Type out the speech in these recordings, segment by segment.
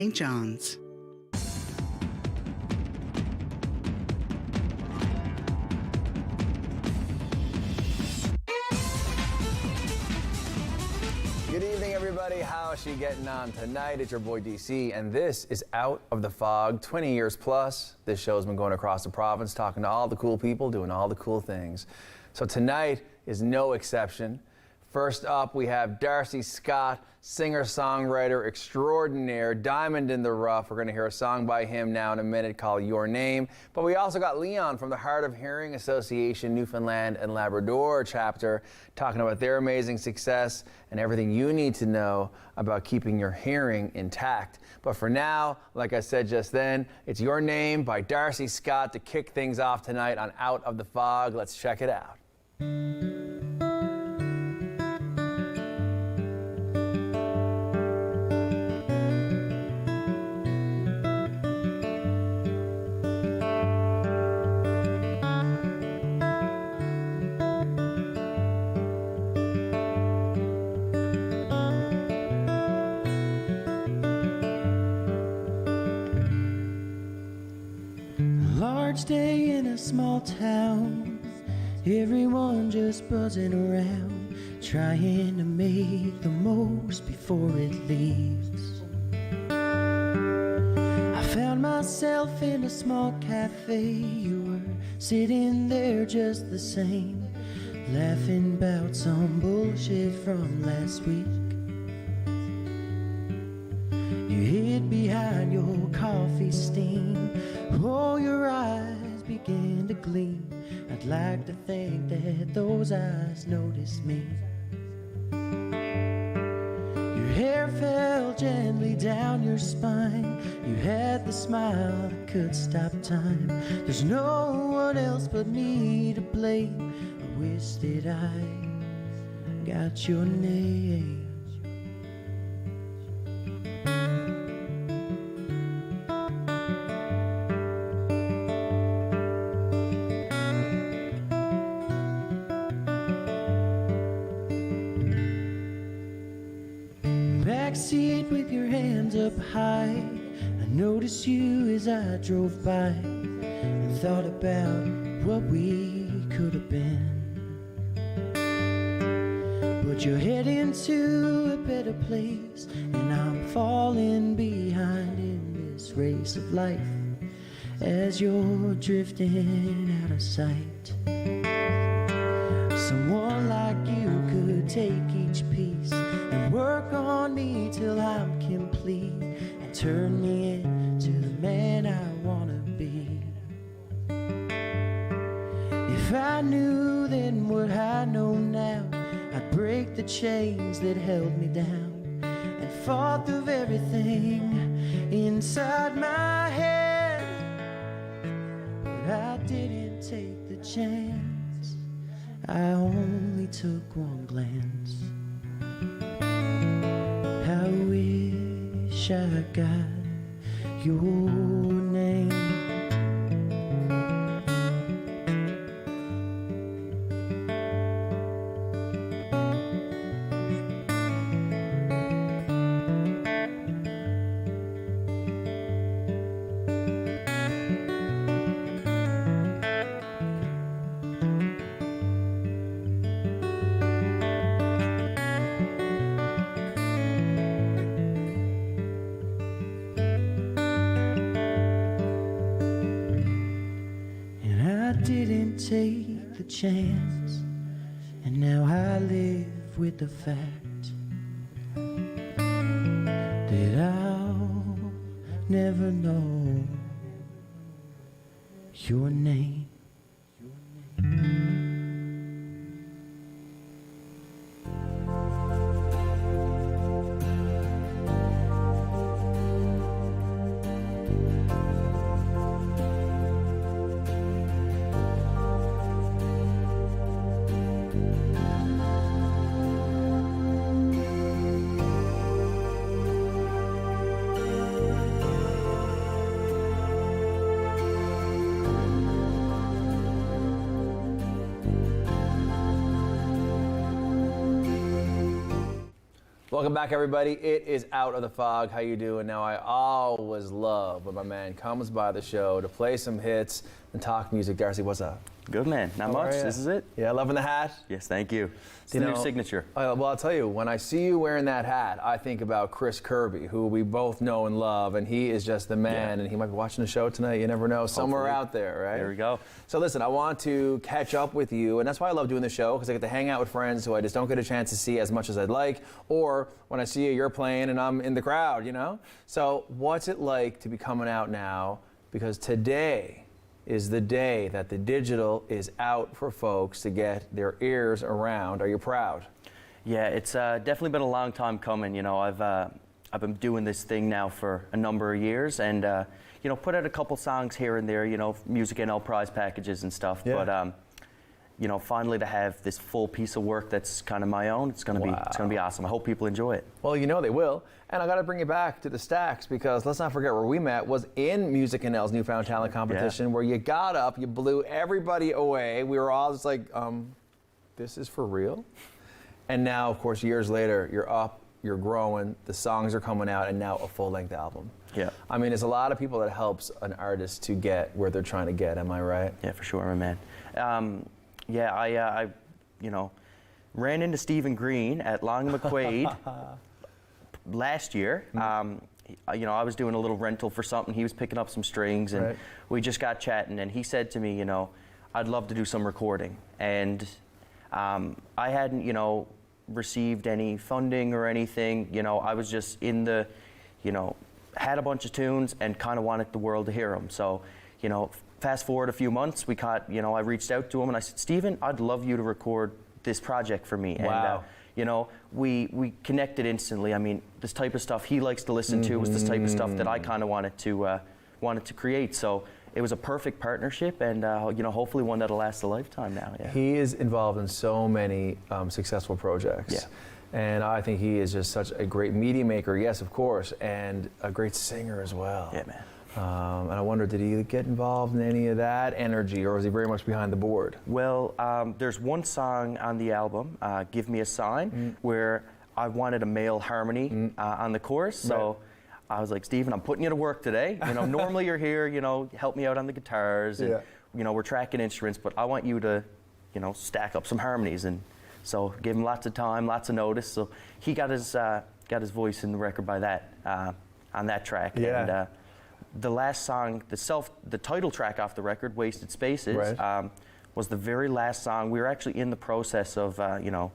St. John's. Good evening, everybody. How is she getting on tonight? It's your boy DC, and this is Out of the Fog, 20 years plus. This show's been going across the province, talking to all the cool people, doing all the cool things. So tonight is no exception. First up, we have Darcy Scott, singer-songwriter extraordinaire, diamond in the rough. We're going to hear a song by him now in a minute called Your Name. But we also got Leon from the Hard of Hearing Association, Newfoundland and Labrador chapter, talking about their amazing success and everything you need to know about keeping your hearing intact. But for now, like I said just then, it's Your Name by Darcy Scott to kick things off tonight on Out of the Fog. Let's check it out. Large day in a small town, everyone just buzzing around, trying to make the most before it leaves. I found myself in a small cafe, you were sitting there just the same, laughing about some bullshit from last week. You hid behind your coffee steam, oh, your eyes began to gleam. I'd like to think that those eyes noticed me. Your hair fell gently down your spine, you had the smile that could stop time. There's no one else but me to blame, I wish that I got your name. Backseat with your hands up high, I noticed you as I drove by and thought about what we could have been. But you're heading to a better place, and I'm falling behind in this race of life as you're drifting out of sight. Someone like you could take each piece and work on me till I'm complete and turn me into the man I wanna be. If I knew then what I know now, I'd break the chains that held me down and fought through everything inside my head. But I didn't take the chance, I only took one glance. I wish I got your name. Didn't take the chance, and now I live with the fact that I'll never know your name. Welcome back, everybody. It is Out of the Fog. How you doing? Now, I always love when my man comes by the show to play some hits and talk music. Darcy, what's up? Good, man. Not much. This is it. Yeah, loving the hat? Yes, thank you. It's the new signature. Well, I'll tell you, when I see you wearing that hat, I think about Chris Kirby, who we both know and love, and he is just the man, and he might be watching the show tonight. You never know. Somewhere out there, right? There we go. So listen, I want to catch up with you, and that's why I love doing the show, because I get to hang out with friends who I just don't get a chance to see as much as I'd like, or when I see you, you're playing and I'm in the crowd, you know? So what's it like to be coming out now? Because today is the day that the digital is out for folks to get their ears around. Are you proud? Yeah, it's definitely been a long time coming. You know, I've been doing this thing now for a number of years, and you know, put out a couple songs here and there. You know, music NL prize packages and stuff. Yeah. But you know, finally to have this full piece of work that's kind of my own, it's gonna be awesome. I hope people enjoy it. Well, you know they will. And I got to bring you back to the Stacks, because let's not forget where we met was in Music NL's Newfound Talent competition, where you got up, you blew everybody away. We were all just like, this is for real? And now, of course, years later, you're up, you're growing, the songs are coming out, and now a full-length album. Yeah. I mean, there's a lot of people that helps an artist to get where they're trying to get, am I right? Yeah, for sure, man. Yeah, I you know, ran into Stephen Green at Don-E-Coady last year. You know, I was doing a little rental for something. He was picking up some strings, and we just got chatting, and he said to me, you know, I'd love to do some recording. And I hadn't, you know, received any funding or anything. You know, I was just in the, you know, had a bunch of tunes and kind of wanted the world to hear them. So, you know, fast forward a few months, you know, I reached out to him and I said, Stephen, I'd love you to record this project for me. Wow. And, you know, we connected instantly. I mean, this type of stuff he likes to listen to was this type of stuff that I kind of wanted to create. So it was a perfect partnership, and you know, hopefully one that'll last a lifetime now. Yeah. He is involved in so many successful projects. Yeah. And I think he is just such a great media maker, yes, of course, and a great singer as well. Yeah, man. And I wonder, did he get involved in any of that energy, or was he very much behind the board? Well, there's one song on the album, Give Me a Sign, where I wanted a male harmony on the chorus. So I was like, Stephen, I'm putting you to work today. You know, normally you're here, you know, help me out on the guitars, and you know, we're tracking instruments, but I want you to, you know, stack up some harmonies. And so gave him lots of time, lots of notice. So he got his voice in the record by that, on that track. Yeah. And, the last song, the title track off the record, Wasted Spaces, was the very last song. We were actually in the process of, you know,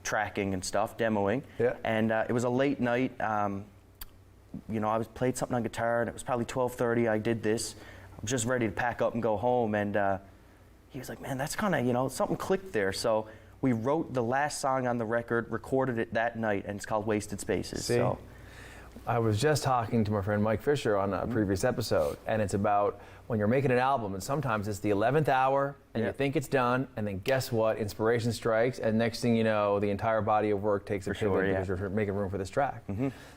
tracking and stuff, demoing. Yeah. And it was a late night. You know, I played something on guitar, and it was probably 12:30. I did this. I was just ready to pack up and go home. And he was like, man, that's kind of, you know, something clicked there. So we wrote the last song on the record, recorded it that night, and it's called Wasted Spaces. See? So I was just talking to my friend Mike Fisher on a previous episode, and it's about when you're making an album, and sometimes it's the 11th hour, and you think it's done, and then guess what? Inspiration strikes, and next thing you know, the entire body of work takes a pivot because you're making room for this track.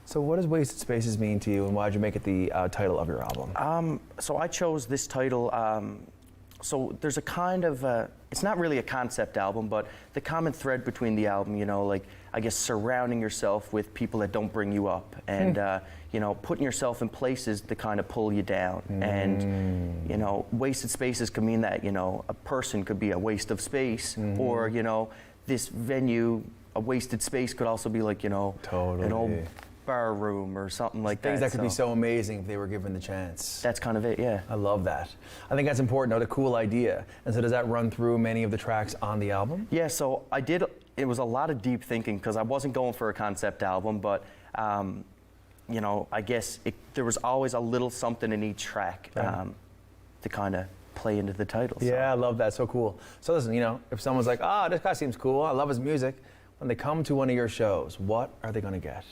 So what does Wasted Spaces mean to you, and why did you make it the title of your album? So I chose this title. So there's a kind of, it's not really a concept album, but the common thread between the album, you know, like, I guess surrounding yourself with people that don't bring you up, and you know, putting yourself in places to kind of pull you down. And you know, wasted spaces could mean that, you know, a person could be a waste of space, or, you know, this venue, a wasted space could also be like, you know, an old bar room or something like that. Things that could be so amazing if they were given the chance. That's kind of it, yeah. I love that. I think that's important, a cool idea. And so does that run through many of the tracks on the album? Yeah, so I did, it was a lot of deep thinking, because I wasn't going for a concept album, but you know, I guess there was always a little something in each track to kind of play into the title. So. Yeah, I love that, so cool. So listen, you know, if someone's like, oh, this guy seems cool, I love his music, when they come to one of your shows, what are they gonna get?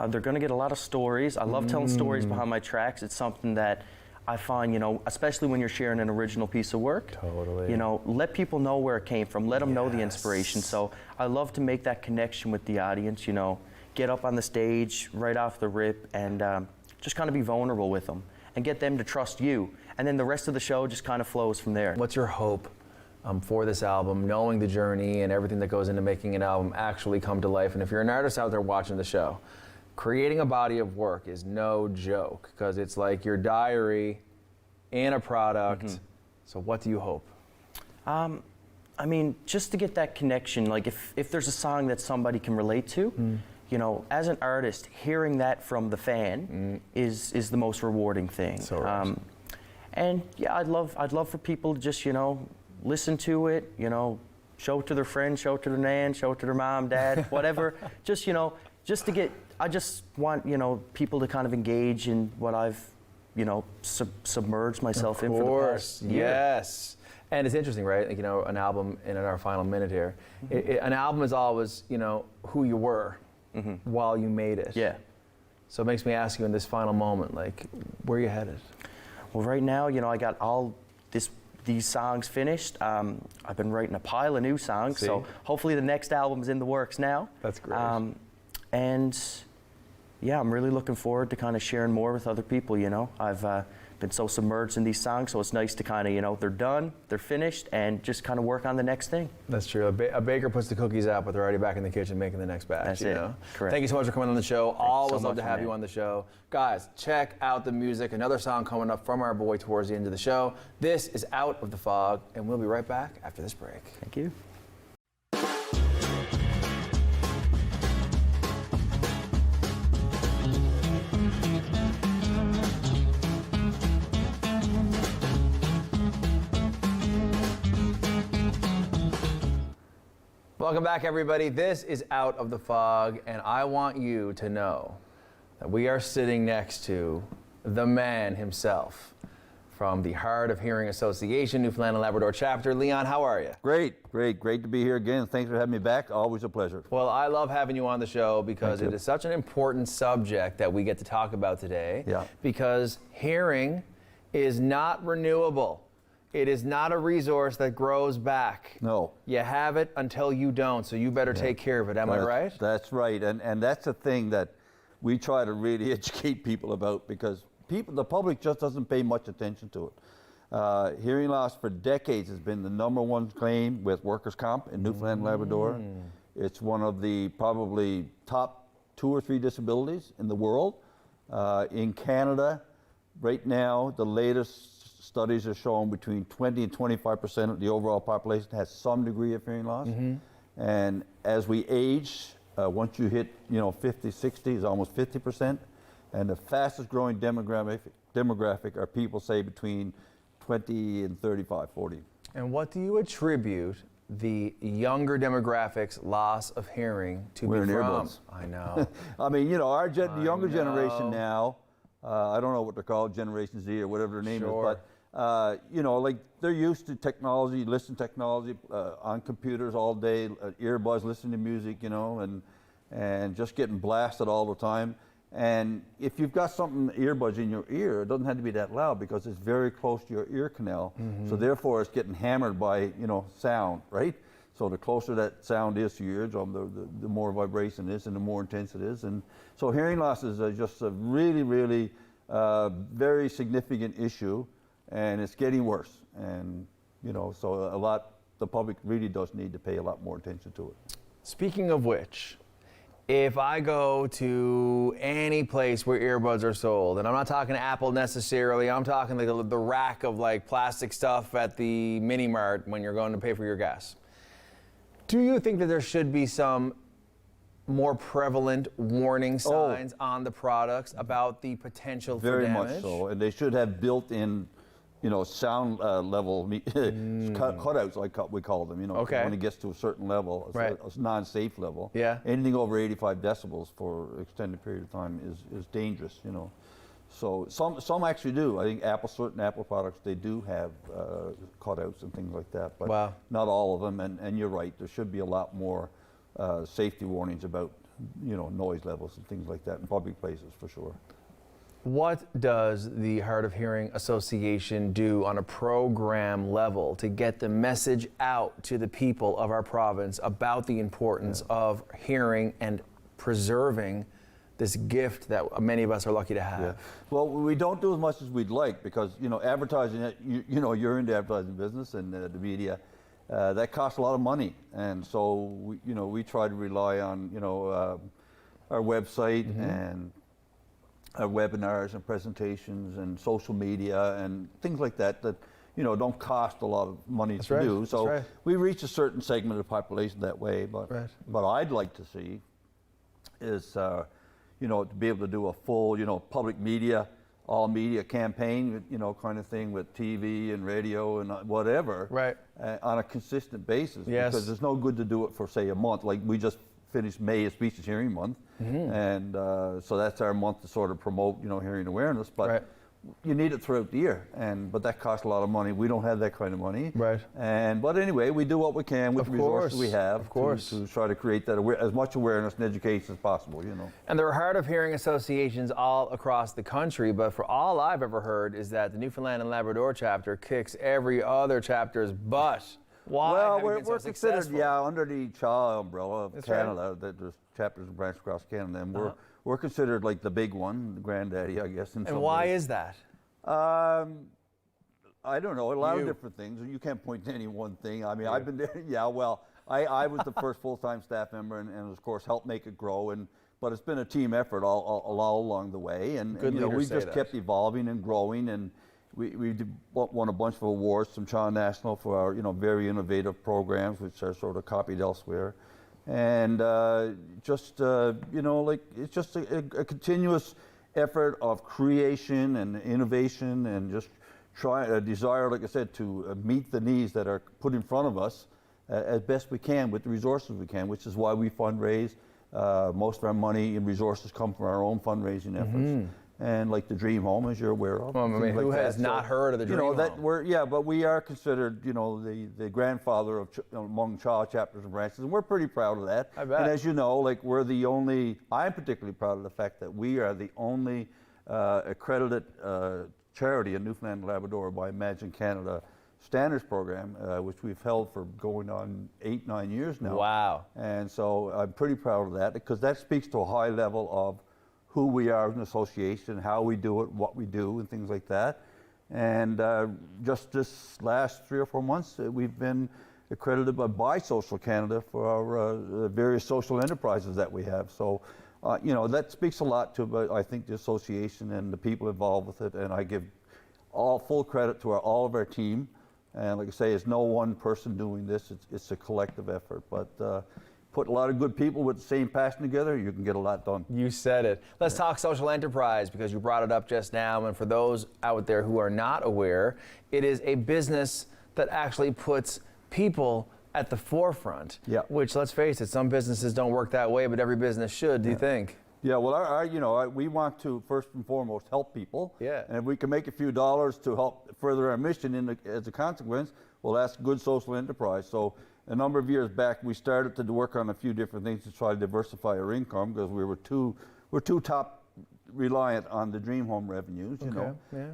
They're going to get a lot of stories. I love telling stories behind my tracks. It's something that I find, you know, especially when you're sharing an original piece of work. Totally. You know, let people know where it came from. Let them know the inspiration. So I love to make that connection with the audience, you know, get up on the stage right off the rip and just kind of be vulnerable with them and get them to trust you. And then the rest of the show just kind of flows from there. What's your hope for this album, knowing the journey and everything that goes into making an album actually come to life. And if you're an artist out there watching the show, creating a body of work is no joke, because it's like your diary and a product. So what do you hope? I mean, just to get that connection, like if there's a song that somebody can relate to, you know, as an artist, hearing that from the fan is the most rewarding thing. So right. And yeah, I'd love for people to just, you know, listen to it, you know, show it to their friends, show it to their nan, show it to their mom, dad, whatever. Just, you know, just to get, I just want, you know, people to kind of engage in what I've, you know, submerged myself in for the past year. Yes. And it's interesting, right? Like, you know, an album, and in our final minute here, an album is always, you know, who you were while you made it. Yeah. So it makes me ask you in this final moment, like, where are you headed? Well, right now, you know, I got all these songs finished. I've been writing a pile of new songs, so hopefully the next album's in the works now. That's great. And yeah, I'm really looking forward to kind of sharing more with other people, you know. I've been so submerged in these songs, so it's nice to kind of, you know, they're done, they're finished, and just kind of work on the next thing. That's true. A baker puts the cookies out, but they're already back in the kitchen making the next batch. That's you it. know? Correct. Thank you so much for coming on the show. Always so love to much, have man. you on the show. Guys, check out the music. Another song coming up from our boy towards the end of the show. This is Out of the Fog, and we'll be right back after this break. Thank you. Welcome back, everybody. This is Out of the Fog, and I want you to know that we are sitting next to the man himself from the Hard of Hearing Association, Newfoundland and Labrador chapter. Leon, how are you? Great to be here again. Thanks for having me back. Always a pleasure. Well, I love having you on the show because Thank it you. is such an important subject that we get to talk about today. Yeah. Because hearing is not renewable. It is not a resource that grows back. No. You have it until you don't, so you better take care of it. Am I right? That's right, and that's the thing that we try to really educate people about, because the public just doesn't pay much attention to it. Hearing loss for decades has been the #1 claim with workers' comp in Newfoundland and Labrador. It's one of the probably top 2 or 3 disabilities in the world. In Canada, right now, the latest studies are showing between 20 and 25% of the overall population has some degree of hearing loss. And as we age, once you hit, you know, 50, 60 is almost 50%. And the fastest growing demographic are people, say, between 20 and 35, 40. And what do you attribute the younger demographics' loss of hearing to Wearing be from? earbuds. I know. I mean, you know, the younger generation now, I don't know what they're called, Generation Z or whatever their name is, but you know, like they're used to technology, listen to technology on computers all day, earbuds, listening to music, you know, and just getting blasted all the time. And if you've got something, earbuds in your ear, it doesn't have to be that loud because it's very close to your ear canal. So therefore it's getting hammered by, you know, sound, right? So the closer that sound is to your eardrum, the more vibration it is and the more intense it is. And so hearing loss is just a really, really very significant issue. And it's getting worse, and you know, so the public really does need to pay a lot more attention to it. Speaking of which, if I go to any place where earbuds are sold, and I'm not talking Apple necessarily, I'm talking like the rack of like plastic stuff at the mini mart when you're going to pay for your gas. Do you think that there should be some more prevalent warning signs on the products about the potential for Very damage? much so, and they should have built-in, you know, sound level cutouts, like we call them. You know, when it gets to a certain level, a non-safe level. Yeah. Anything over 85 decibels for an extended period of time is dangerous. You know, so some actually do. I think certain Apple products, they do have cutouts and things like that, but not all of them. And you're right, there should be a lot more safety warnings about, you know, noise levels and things like that in public places for sure. What does the Hard of Hearing Association do on a program level to get the message out to the people of our province about the importance of hearing and preserving this gift that many of us are lucky to have? Yeah. Well, we don't do as much as we'd like because, you know, advertising, you know, you're in the advertising business and the media, that costs a lot of money, and so we try to rely on our website and our webinars and presentations and social media and things like that don't cost a lot of money to do. So we reach a certain segment of the population that way. But what I'd like to see is to be able to do a full public media, all media campaign, kind of thing with TV and radio and whatever, on a consistent basis. Because there's no good to do it for say a month. Like we just finished May as Speech is Hearing Month, and so that's our month to sort of promote hearing awareness. But you need it throughout the year, but that costs a lot of money. We don't have that kind of money. But anyway, we do what we can with the resources we have to try to create that as much awareness and education as possible. And there are hard of hearing associations all across the country, but for all I've ever heard is that the Newfoundland and Labrador chapter kicks every other chapter's butt. Why? Well, we're considered under the CHA umbrella of Canada. There's chapters and branches across Canada, and we're considered like the big one, the granddaddy, I guess. And why is that? I don't know. A lot of different things. You can't point to any one thing. I mean, I've been there. Yeah, well, I was the first full-time staff member, and of course helped make it grow. But it's been a team effort all along the way, and we just kept evolving and growing, and we won a bunch of awards from CHA National for our very innovative programs, which are sort of copied elsewhere. And it's just a continuous effort of creation and innovation, and just a desire, like I said, to meet the needs that are put in front of us as best we can with the resources we can, which is why we fundraise. Most of our money and resources come from our own fundraising efforts. And like the Dream Home, as you're aware of. Well, I mean, who has not heard of the Dream Home? But we are considered, the grandfather of among CHA chapters and branches, and we're pretty proud of that. I bet. And as you know, we're the only. I'm particularly proud of the fact that we are the only accredited charity in Newfoundland and Labrador by Imagine Canada Standards Program, which we've held for going on 8-9 years now. Wow. And so I'm pretty proud of that, because that speaks to a high level of who we are as an association, how we do it, what we do, and things like that. And just this last 3 or 4 months, we've been accredited by Social Canada for our various social enterprises that we have. So, that speaks a lot to, I think, the association and the people involved with it. And I give all full credit to all of our team. And like I say, it's no one person doing this. It's a collective effort. But put a lot of good people with the same passion together, you can get a lot done. You said it. Let's talk social enterprise, because you brought it up just now. And for those out there who are not aware, it is a business that actually puts people at the forefront. Which, let's face it, some businesses don't work that way, but every business should. Do you think? Yeah. Well, we want to first and foremost help people. Yeah. And if we can make a few dollars to help further our mission as a consequence, well, that's good social enterprise. So a number of years back, we started to work on a few different things to try to diversify our income, because we're too top reliant on the Dream Home revenues,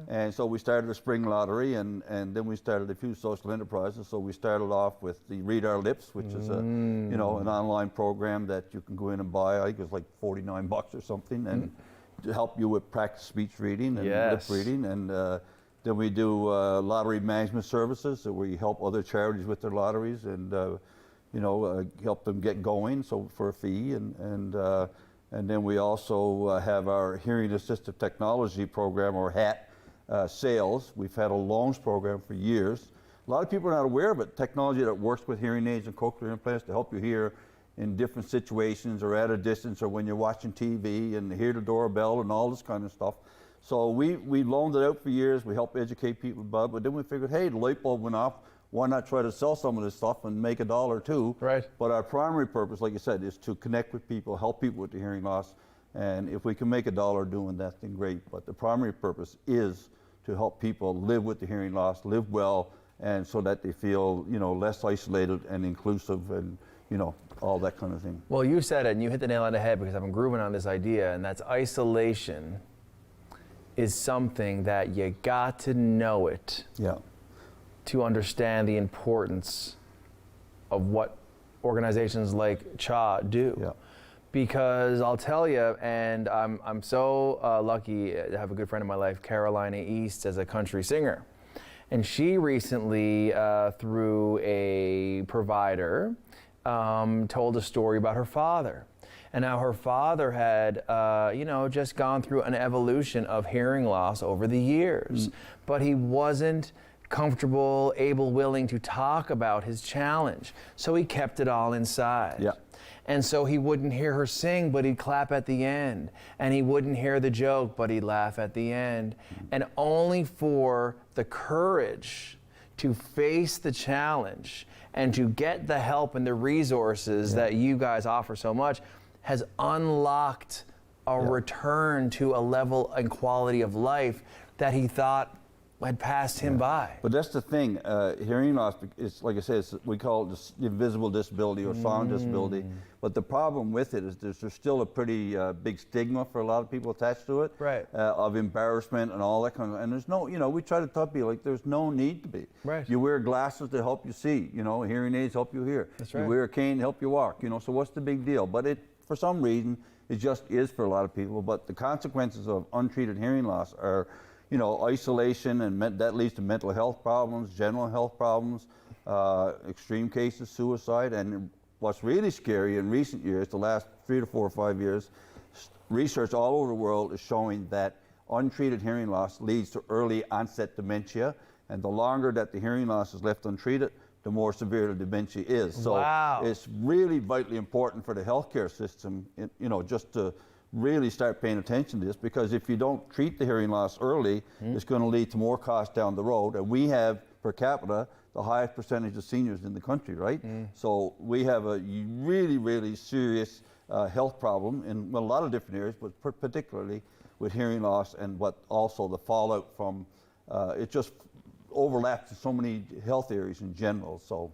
And so we started a spring lottery, and then we started a few social enterprises. So we started off with the Read Our Lips, which is an online program that you can go in and buy. I think it's like $49 or something, and to help you with practice speech reading and lip reading. And then we do lottery management services, so we help other charities with their lotteries and help them get going, so for a fee. And then we also have our hearing assistive technology program, or HAT, sales. We've had a loans program for years. A lot of people are not aware of it. Technology that works with hearing aids and cochlear implants to help you hear in different situations, or at a distance, or when you're watching TV, and hear the doorbell and all this kind of stuff. So we loaned it out for years. We helped educate people about it, but then we figured, hey, the light bulb went off. Why not try to sell some of this stuff and make $1 too? Right. But our primary purpose, like you said, is to connect with people, help people with the hearing loss. And if we can make $1 doing that, then great. But the primary purpose is to help people live with the hearing loss, live well, and so that they feel, less isolated and inclusive, and all that kind of thing. Well, you said it, and you hit the nail on the head, because I've been grooving on this idea, and that's isolation is something that you got to know it to understand the importance of what organizations like CHA do. Because I'll tell you, and I'm so lucky to have a good friend in my life, Carolina East, as a country singer. And she recently, through a provider, told a story about her father. And how her father had, just gone through an evolution of hearing loss over the years. But he wasn't comfortable, able, willing to talk about his challenge. So he kept it all inside. Yeah. And so he wouldn't hear her sing, but he'd clap at the end. And he wouldn't hear the joke, but he'd laugh at the end. And only for the courage to face the challenge and to get the help and the resources that you guys offer so much has unlocked a return to a level and quality of life that he thought had passed him by. But that's the thing, hearing loss, it's like I said, we call it the invisible disability or silent disability. But the problem with it is there's still a pretty big stigma for a lot of people attached to it, Right. Of embarrassment and all that kind of, and there's no, we try to tell people, like, there's no need to be. Right. You wear glasses to help you see, hearing aids help you hear. That's right. You wear a cane to help you walk, so what's the big deal? But for some reason, it just is for a lot of people. But the consequences of untreated hearing loss are, isolation, and that leads to mental health problems, general health problems, extreme cases, suicide. And what's really scary in recent years, the last 3 to 4 or 5 years, research all over the world is showing that untreated hearing loss leads to early onset dementia. And the longer that the hearing loss is left untreated, the more severe the dementia is. So it's really vitally important for the healthcare system, just to really start paying attention to this, because if you don't treat the hearing loss early, it's going to lead to more costs down the road. And we have, per capita, the highest percentage of seniors in the country, right? So we have a really, really serious health problem in a lot of different areas, but particularly with hearing loss, and what also the fallout from it just overlaps in so many health areas in general. So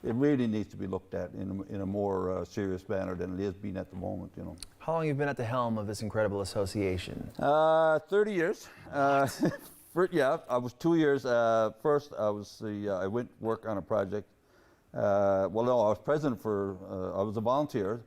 it really needs to be looked at in a more serious manner than it is being at the moment, How long have you been at the helm of this incredible association? 30 years. I was 2 years. First, I went work on a project. I was president I was a volunteer,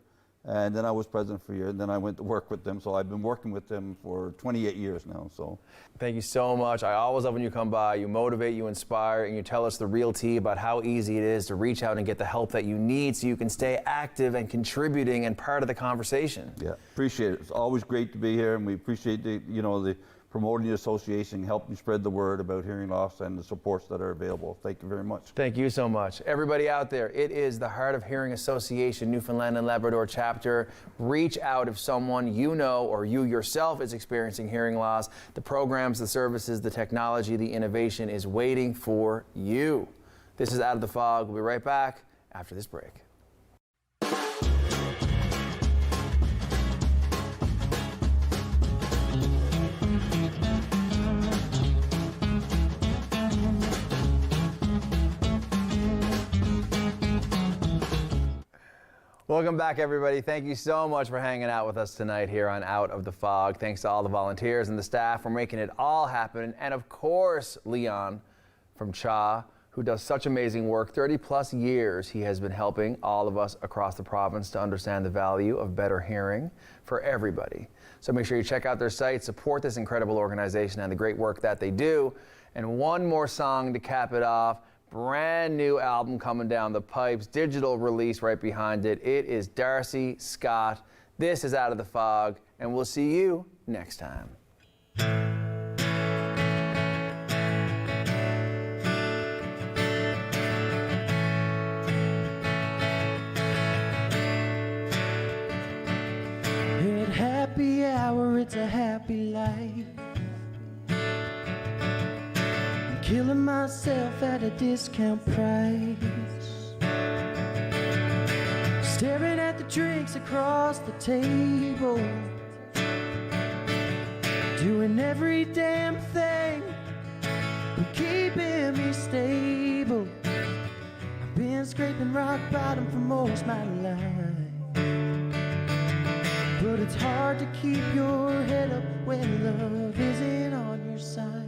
and then I was president for a year, and then I went to work with them. So I've been working with them for 28 years now. So Thank you so much. I always love when you come by. You motivate, you inspire, and you tell us the real tea about how easy it is to reach out and get the help that you need so you can stay active and contributing and part of the conversation. yeah, appreciate it. It's always great to be here, and we appreciate the promoting the association, helping spread the word about hearing loss and the supports that are available. Thank you very much. Thank you so much. Everybody out there, it is the Heart of Hearing Association, Newfoundland and Labrador chapter. Reach out if someone you know or you yourself is experiencing hearing loss. The programs, the services, the technology, the innovation is waiting for you. This is Out of the Fog. We'll be right back after this break. Welcome back, everybody. Thank you so much for hanging out with us tonight here on Out of the Fog. Thanks to all the volunteers and the staff for making it all happen. And of course, Leon from CHA, who does such amazing work. 30+ years he has been helping all of us across the province to understand the value of better hearing for everybody. So make sure you check out their site, support this incredible organization and the great work that they do. And one more song to cap it off. Brand new album coming down the pipes, digital release right behind it. It is Darcy Scott. This is Out of the Fog, and we'll see you next time. At happy hour, it's a happy life. Killing myself at a discount price, staring at the drinks across the table, doing every damn thing but keeping me stable. I've been scraping rock bottom for most of my life, but it's hard to keep your head up when love isn't on your side.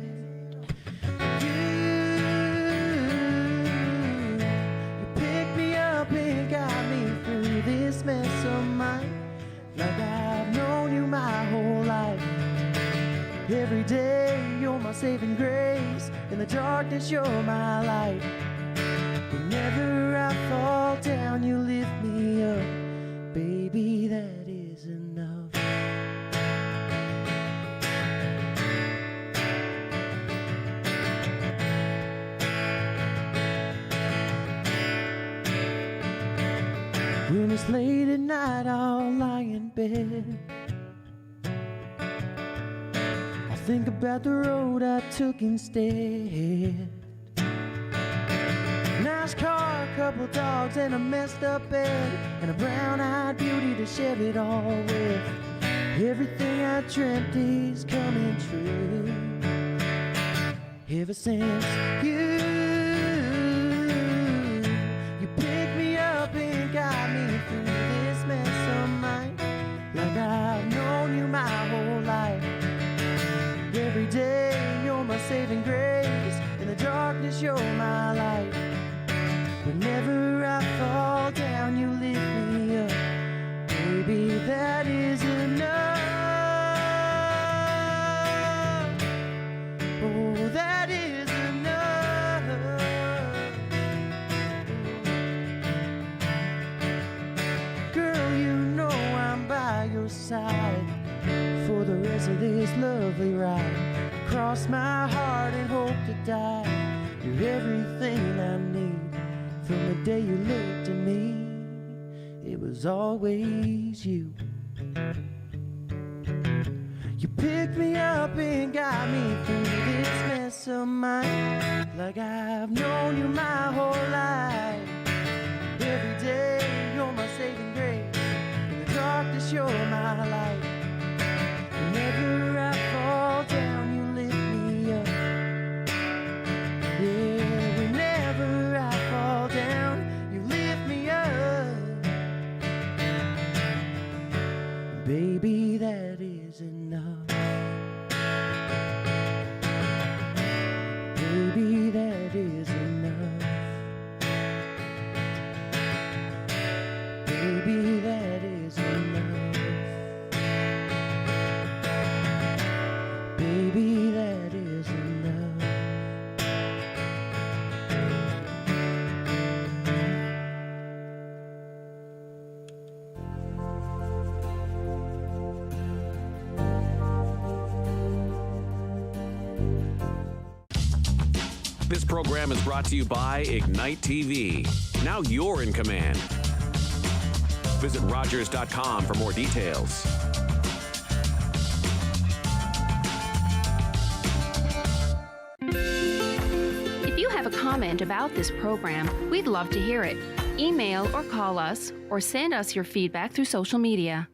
And got me through this mess of mine, like I've known you my whole life. Every day day, you're my saving grace. In the darkness, you're my light. Whenever I fall down, you lift me up. Baby, that is enough. When it's late at night, I'll lie in bed. I'll think about the road I took instead. Nice car, a couple dogs, and a messed up bed, and a brown-eyed beauty to share it all with. Everything I dreamt is coming true. Ever since you picked me up and got me through this mess of mine, like I've known you my whole life. Every day you're my saving grace. In the darkness you're my light. Whenever I fall down, you lift me up. Baby, that is enough. Oh, that is enough. Girl, you know I'm by your side for the rest of this lovely ride. Cross my heart and hope to die. You're everything I need. From the day you looked at me, it was always you. You picked me up and got me through this mess of mine, like I've known you my whole life. Every day you're my saving grace. In the darkness you're my light. Whenever I fall down, you lift me up. Yeah, whenever I fall down, you lift me up. Baby, that is enough. Baby, that is enough. Baby, that is enough. Baby, that is enough. This program is brought to you by Ignite TV. Now you're in command. Visit Rogers.com for more details. If you have a comment about this program, we'd love to hear it. Email or call us, or send us your feedback through social media.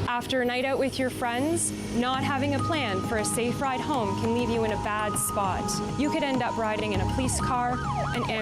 After a night out with your friends, not having a plan for a safe ride home can leave you in a bad spot. You could end up riding in a police car, an ambulance,